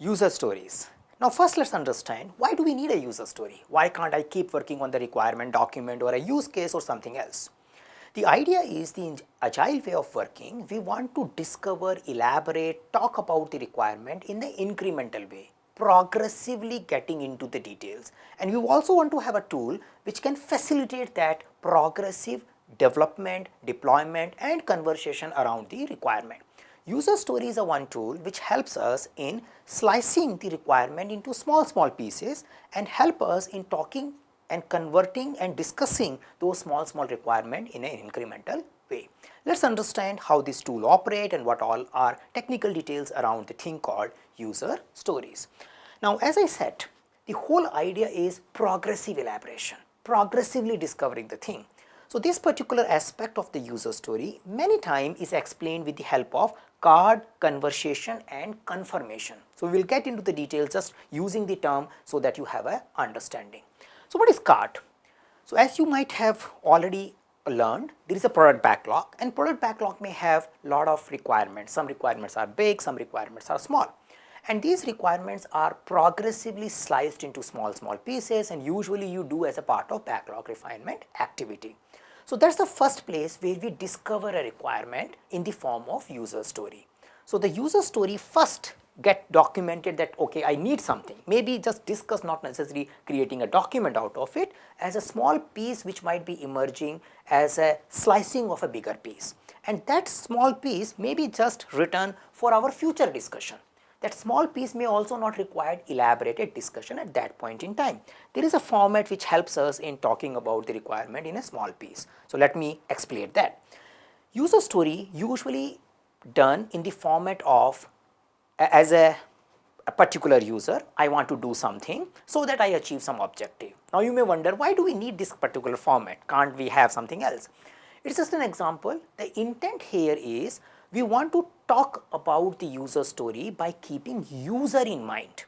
User stories. Now first let's understand, why do we need a user story? Why can't I keep working on the requirement document or a use case or something else? The idea is, the agile way of working, we want to discover, elaborate, talk about the requirement in the incremental way, progressively getting into the details. And we also want to have a tool which can facilitate that progressive development, deployment and conversation around the requirement. User stories are one tool which helps us in slicing the requirement into small pieces and help us in talking and converting and discussing those small requirements in an incremental way. Let us understand how this tool operates and what all are technical details around the thing called user stories. Now as I said, the whole idea is progressive elaboration, progressively discovering the thing. So this particular aspect of the user story many times is explained with the help of card, conversation and confirmation. So we will get into the details just using the term so that you have a understanding. So what is card? So as you might have already learned, there is a product backlog, and product backlog may have lot of requirements. Some requirements are big, some requirements are small. And these requirements are progressively sliced into small pieces, and usually you do as a part of backlog refinement activity. So that's the first place where we discover a requirement in the form of user story. So the user story first get documented that okay, I need something, maybe just discuss, not necessarily creating a document out of it, as a small piece which might be emerging as a slicing of a bigger piece. And that small piece may be just written for our future discussion. That small piece may also not require elaborated discussion at that point in time. There is a format which helps us in talking about the requirement in a small piece. So let me explain that. User story usually done in the format of as a particular user, I want to do something so that I achieve some objective. Now you may wonder, why do we need this particular format? Can't we have something else? It's just an example. The intent here is we want to talk about the user story by keeping user in mind.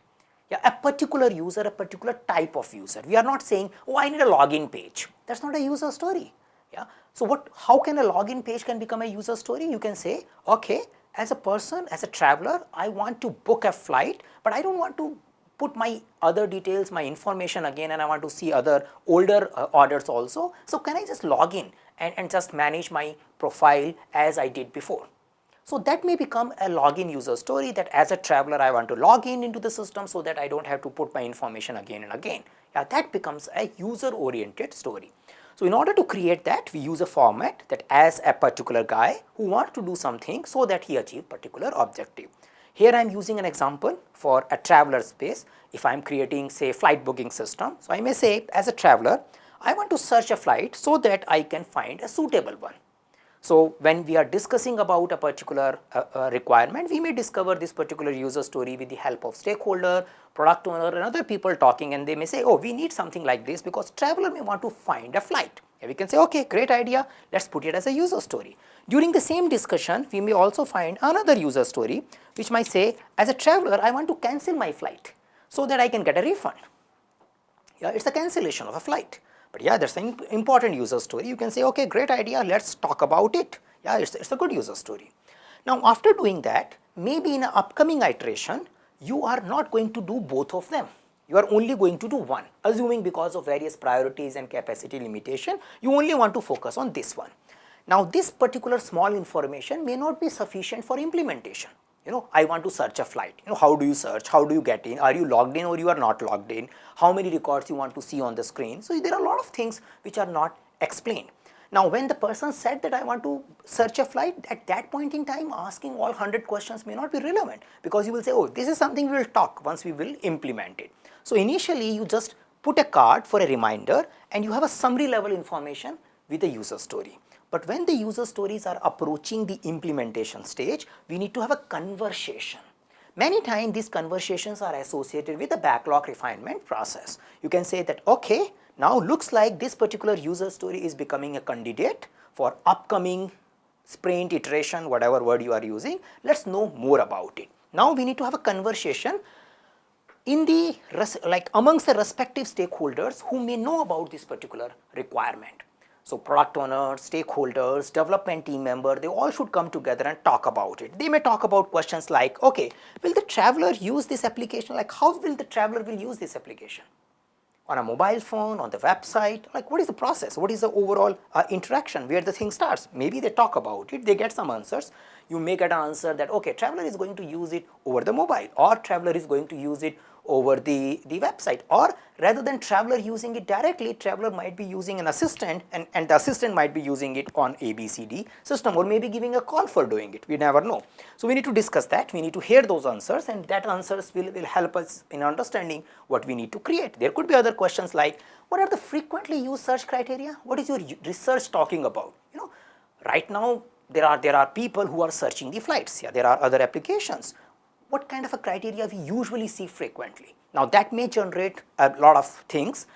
Yeah, a particular user, a particular type of user. We are not saying, oh, I need a login page. That's not a user story. Yeah. So how can a login page can become a user story? You can say, okay, as a person, as a traveler, I want to book a flight, but I don't want to put my other details, my information again, and I want to see other older orders also. So can I just log in and just manage my profile as I did before? So that may become a login user story, that as a traveler I want to log in into the system so that I don't have to put my information again and again. Yeah, that becomes a user oriented story. So in order to create that, we use a format that as a particular guy who wants to do something so that he achieves particular objective. Here I am using an example for a traveler space. If I am creating, say, flight booking system, so I may say, as a traveler, I want to search a flight so that I can find a suitable one. So when we are discussing about a particular requirement, we may discover this particular user story with the help of stakeholder, product owner and other people talking, and they may say, oh, we need something like this because traveler may want to find a flight. And we can say, okay, great idea, let's put it as a user story. During the same discussion, we may also find another user story which might say, as a traveler, I want to cancel my flight so that I can get a refund. Yeah, it's a cancellation of a flight. But yeah, that's an important user story. You can say, okay, great idea, let's talk about it. Yeah, it's a good user story. Now, after doing that, maybe in an upcoming iteration, you are not going to do both of them. You are only going to do one, assuming because of various priorities and capacity limitation, you only want to focus on this one. Now, this particular small information may not be sufficient for implementation. I want to search a flight. How do you search? How do you get in? Are you logged in or you are not logged in? How many records you want to see on the screen? So there are a lot of things which are not explained. Now, when the person said that I want to search a flight, at that point in time, asking all 100 questions may not be relevant, because you will say, oh, this is something we will talk once we will implement it. So initially, you just put a card for a reminder and you have a summary level information with a user story. But when the user stories are approaching the implementation stage, we need to have a conversation. Many times these conversations are associated with the backlog refinement process. You can say that, okay, now looks like this particular user story is becoming a candidate for upcoming sprint, iteration, whatever word you are using. Let's know more about it. Now we need to have a conversation in the amongst the respective stakeholders who may know about this particular requirement. So product owners, stakeholders, development team member, they all should come together and talk about it. They may talk about questions like, okay, will the traveler use this application? Like how will the traveler will use this application? On a mobile phone, on the website, like what is the process? What is the overall interaction where the thing starts? Maybe they talk about it, they get some answers. You may get an answer that, okay, traveler is going to use it over the mobile, or traveler is going to use it over the website, or rather than traveler using it directly, traveler might be using an assistant, and the assistant might be using it on ABCD system, or maybe giving a call for doing it. We never know. So we need to discuss that. We need to hear those answers, and that answers will help us in understanding what we need to create. There could be other questions like, what are the frequently used search criteria? What is your research talking about? Right now there are people who are searching the flights. Yeah, there are other applications. What kind of a criteria we usually see frequently? Now that may generate a lot of things.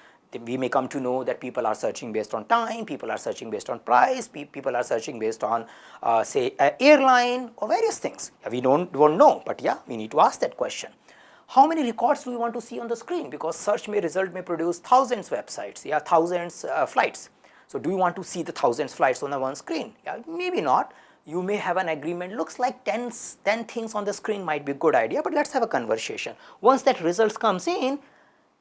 We may come to know that people are searching based on time, people are searching based on price, people are searching based on say airline or various things. We won't know, but yeah, we need to ask that question. How many records do we want to see on the screen? Because search result may produce thousands websites, yeah, thousands flights. So do you want to see the thousands flights on the one screen? Yeah, maybe not. You may have an agreement, looks like 10 things on the screen might be a good idea, but let's have a conversation. Once that results comes in,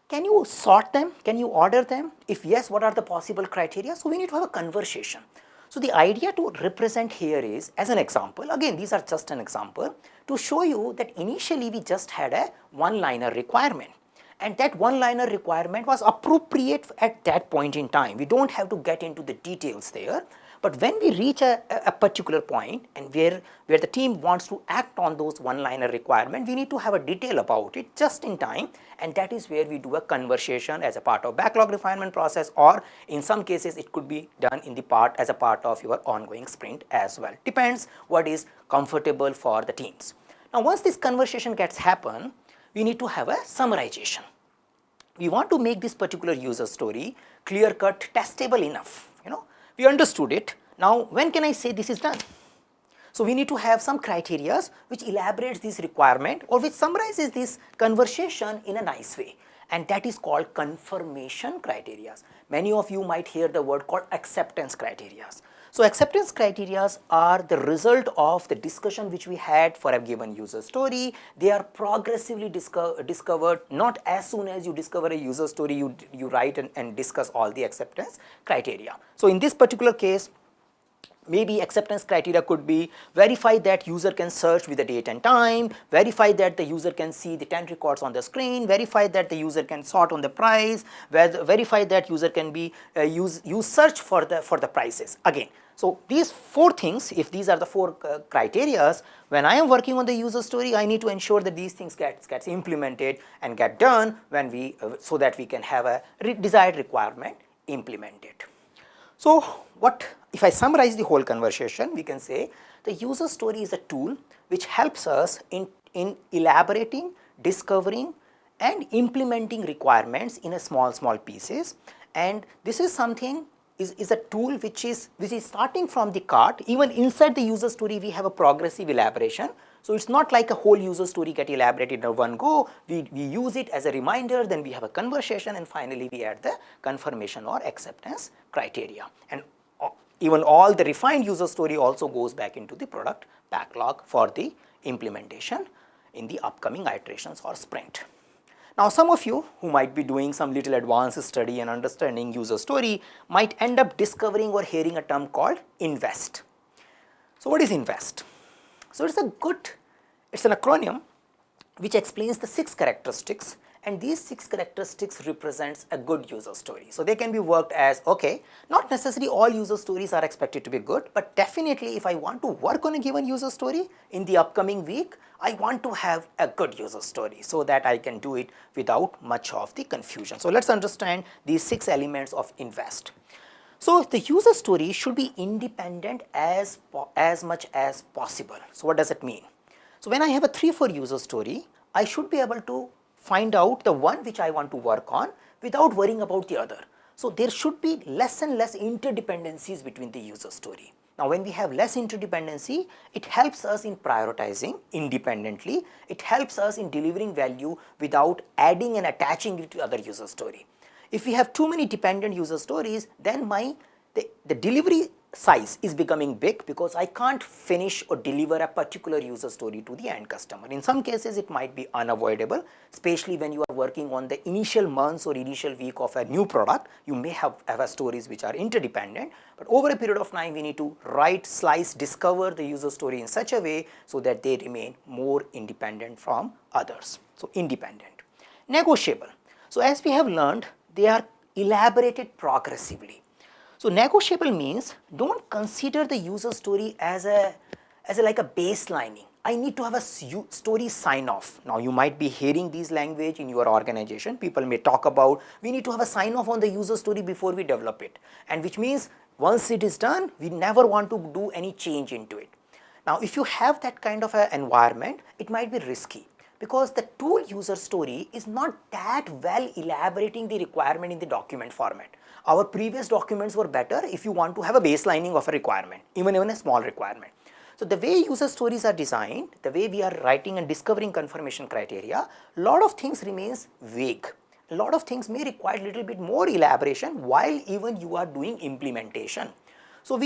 can you sort them? Can you order them? If yes, what are the possible criteria? So we need to have a conversation. So the idea to represent here is, as an example, again these are just an example, to show you that initially we just had a one-liner requirement. And that one-liner requirement was appropriate at that point in time. We don't have to get into the details there. But when we reach a particular point and where the team wants to act on those one-liner requirement, we need to have a detail about it just in time, and that is where we do a conversation as a part of backlog refinement process, or in some cases it could be done in the as a part of your ongoing sprint as well. Depends what is comfortable for the teams. Now once this conversation gets happen, we need to have a summarization. We want to make this particular user story clear-cut, testable enough. We understood it. Now when can I say this is done? So we need to have some criteria which elaborates this requirement or which summarizes this conversation in a nice way, and that is called confirmation criteria. Many of you might hear the word called acceptance criteria. So acceptance criteria are the result of the discussion which we had for a given user story. They are progressively discovered. Not as soon as you discover a user story, you write and discuss all the acceptance criteria. So in this particular case, maybe acceptance criteria could be verify that user can search with the date and time, verify that the user can see the 10 records on the screen, verify that the user can sort on the price, verify that user can be use search for the prices. Again, so these four things, if these are the four criteria, when I am working on the user story, I need to ensure that these things gets implemented and get done when we so that we can have a desired requirement implemented. So what if I summarize the whole conversation, we can say the user story is a tool which helps us in elaborating, discovering and implementing requirements in a small pieces, and this is something is a tool which is starting from the cart. Even inside the user story we have a progressive elaboration. So it's not like a whole user story get elaborated in one go. We use it as a reminder, then we have a conversation, and finally we add the confirmation or acceptance criteria. And even all the refined user story also goes back into the product backlog for the implementation in the upcoming iterations or sprint. Now some of you who might be doing some little advanced study and understanding user story might end up discovering or hearing a term called invest. So what is invest? So it's an acronym which explains the 6 characteristics, and these 6 characteristics represents a good user story. So they can be worked as, okay, not necessarily all user stories are expected to be good, but definitely if I want to work on a given user story in the upcoming week, I want to have a good user story so that I can do it without much of the confusion. So let's understand these 6 elements of invest. So the user story should be independent as much as possible. So what does it mean? So when I have a 3-4 user story, I should be able to find out the one which I want to work on without worrying about the other. So there should be less and less interdependencies between the user story. Now when we have less interdependency, it helps us in prioritizing independently. It helps us in delivering value without adding and attaching it to other user story. If we have too many dependent user stories, then my the delivery size is becoming big because I can't finish or deliver a particular user story to the end customer. In some cases, it might be unavoidable, especially when you are working on the initial months or initial week of a new product. You may have stories which are interdependent, but over a period of time, we need to write, slice, discover the user story in such a way so that they remain more independent from others. So, independent. Negotiable. So, as we have learned, they are elaborated progressively. So, negotiable means do not consider the user story as like a baselining. I need to have a story sign off. Now, you might be hearing these language in your organization. People may talk about we need to have a sign off on the user story before we develop it, and which means once it is done, we never want to do any change into it. Now, if you have that kind of an environment, it might be risky because the tool user story is not that well elaborating the requirement in the document format. Our previous documents were better if you want to have a baselining of a requirement, even a small requirement. So, the way user stories are designed, the way we are writing and discovering confirmation criteria, a lot of things remains vague. A lot of things may require a little bit more elaboration while even you are doing implementation. So,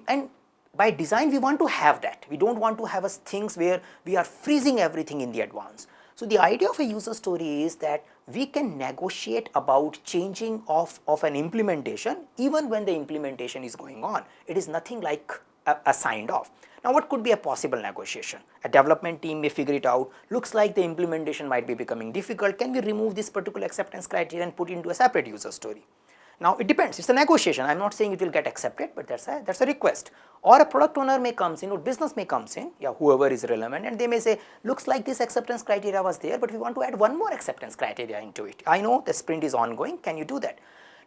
and by design we want to have that. We do not want to have things where we are freezing everything in the advance. So, the idea of a user story is that we can negotiate about changing of an implementation even when the implementation is going on. It is nothing like a signed off. Now, what could be a possible negotiation? A development team may figure it out, looks like the implementation might be becoming difficult, can we remove this particular acceptance criteria and put it into a separate user story? Now, it depends, it is a negotiation. I am not saying it will get accepted, but that is a request. Or a product owner may comes in or business may comes in, yeah, whoever is relevant, and they may say, looks like this acceptance criteria was there, but we want to add one more acceptance criteria into it. I know the sprint is ongoing, can you do that?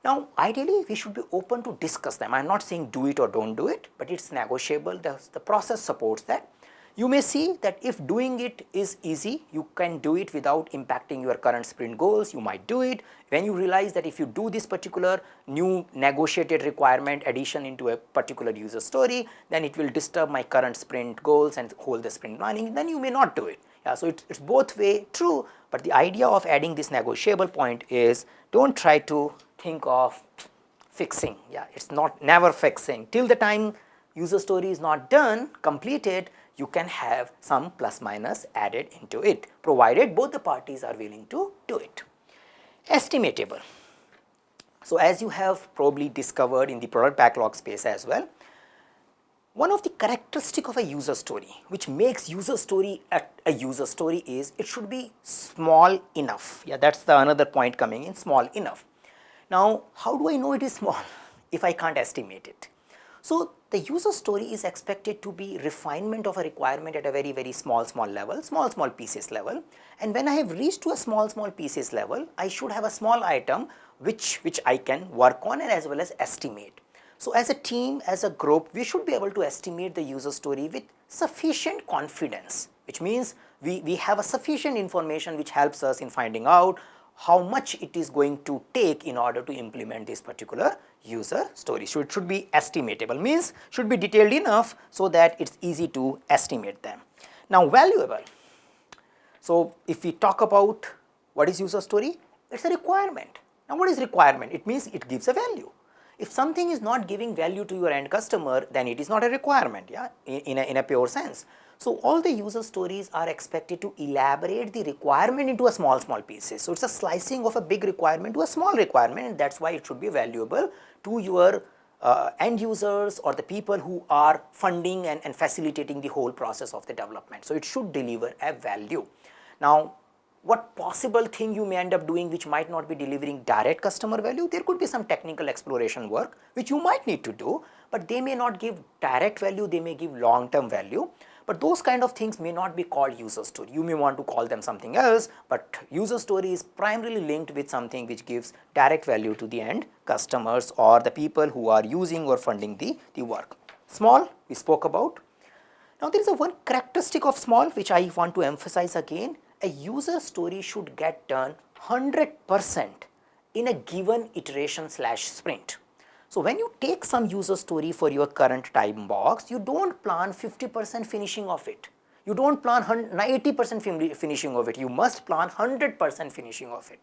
Now, ideally, we should be open to discuss them. I am not saying do it or do not do it, but it is negotiable, the process supports that. You may see that if doing it is easy, you can do it without impacting your current sprint goals, you might do it. When you realize that if you do this particular new negotiated requirement addition into a particular user story, then it will disturb my current sprint goals and hold the sprint running, then you may not do it. Yeah, so it's both way true, but the idea of adding this negotiable point is don't try to think of fixing. Yeah, it's not never fixing. Till the time user story is not done, completed, you can have some plus minus added into it, provided both the parties are willing to do it. Estimatable. So, as you have probably discovered in the product backlog space as well, one of the characteristic of a user story which makes user story a user story is it should be small enough. Yeah, that is the another point coming in, small enough. Now, how do I know it is small if I can't estimate it? So, the user story is expected to be refinement of a requirement at a very small level, small pieces level, and when I have reached to a small pieces level, I should have a small item which I can work on and as well as estimate. So, as a team, as a group, we should be able to estimate the user story with sufficient confidence, which means we have a sufficient information which helps us in finding out how much it is going to take in order to implement this particular user story. So, it should be estimatable, means should be detailed enough so that it is easy to estimate them. Now, valuable. So, if we talk about what is user story, it is a requirement. Now, what is requirement? It means it gives a value. If something is not giving value to your end customer, then it is not a requirement, yeah, in a pure sense. So, all the user stories are expected to elaborate the requirement into a small pieces. So, it is a slicing of a big requirement to a small requirement, and that is why it should be valuable to your end users or the people who are funding and facilitating the whole process of the development. So, it should deliver a value. Now, what possible thing you may end up doing which might not be delivering direct customer value? There could be some technical exploration work which you might need to do, but they may not give direct value, they may give long term value. But those kind of things may not be called user story. You may want to call them something else, but user story is primarily linked with something which gives direct value to the end customers or the people who are using or funding the work. Small, we spoke about. Now, there is one characteristic of small which I want to emphasize again. A user story should get done 100% in a given iteration / sprint. So, when you take some user story for your current time box, you do not plan 50% finishing of it. You do not plan 80% finishing of it. You must plan 100% finishing of it.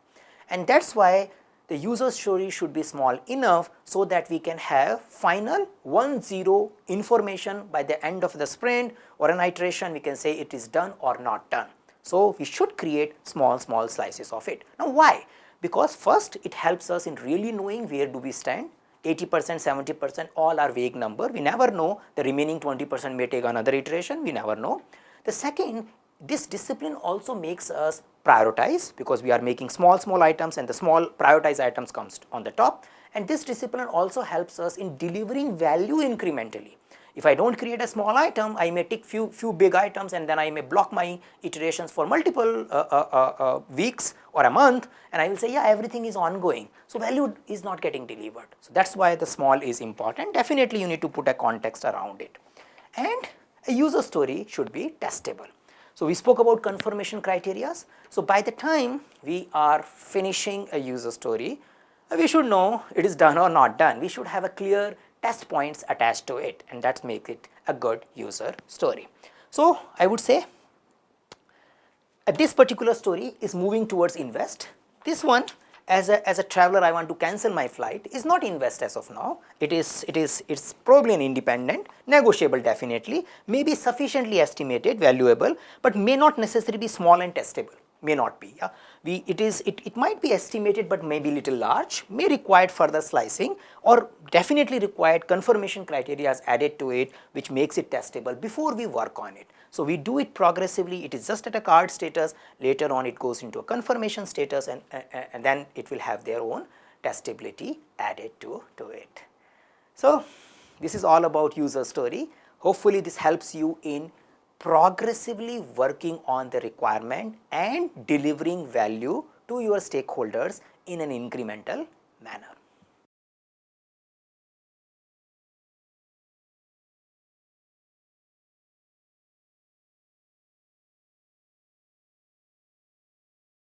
And that is why the user story should be small enough so that we can have final 1-0 information by the end of the sprint, or an iteration we can say it is done or not done. So, we should create small slices of it. Now, why? Because first it helps us in really knowing where do we stand. 80%, 70% all are vague number, we never know, the remaining 20% may take another iteration, we never know. The second, this discipline also makes us prioritize, because we are making small items and the small prioritized items comes on the top, and this discipline also helps us in delivering value incrementally. If I do not create a small item, I may take few big items and then I may block my iterations for multiple weeks or a month, and I will say, yeah, everything is ongoing. So, value is not getting delivered. So, that is why the small is important. Definitely you need to put a context around it, and a user story should be testable. So, we spoke about confirmation criteria. So, by the time we are finishing a user story, we should know it is done or not done. We should have a clear test points attached to it, and that makes it a good user story. So, I would say this particular story is moving towards invest. This one, as a traveler, I want to cancel my flight, is not invest as of now. It's probably an independent, negotiable definitely, may be sufficiently estimated, valuable, but may not necessarily be small and testable. May not be. Yeah, it might be estimated, but may be little large, may require further slicing, or definitely required confirmation criteria added to it, which makes it testable before we work on it. So, we do it progressively. It is just at a card status, later on it goes into a confirmation status, and then it will have their own testability added to it. So, this is all about user story. Hopefully, this helps you in progressively working on the requirement and delivering value to your stakeholders in an incremental manner.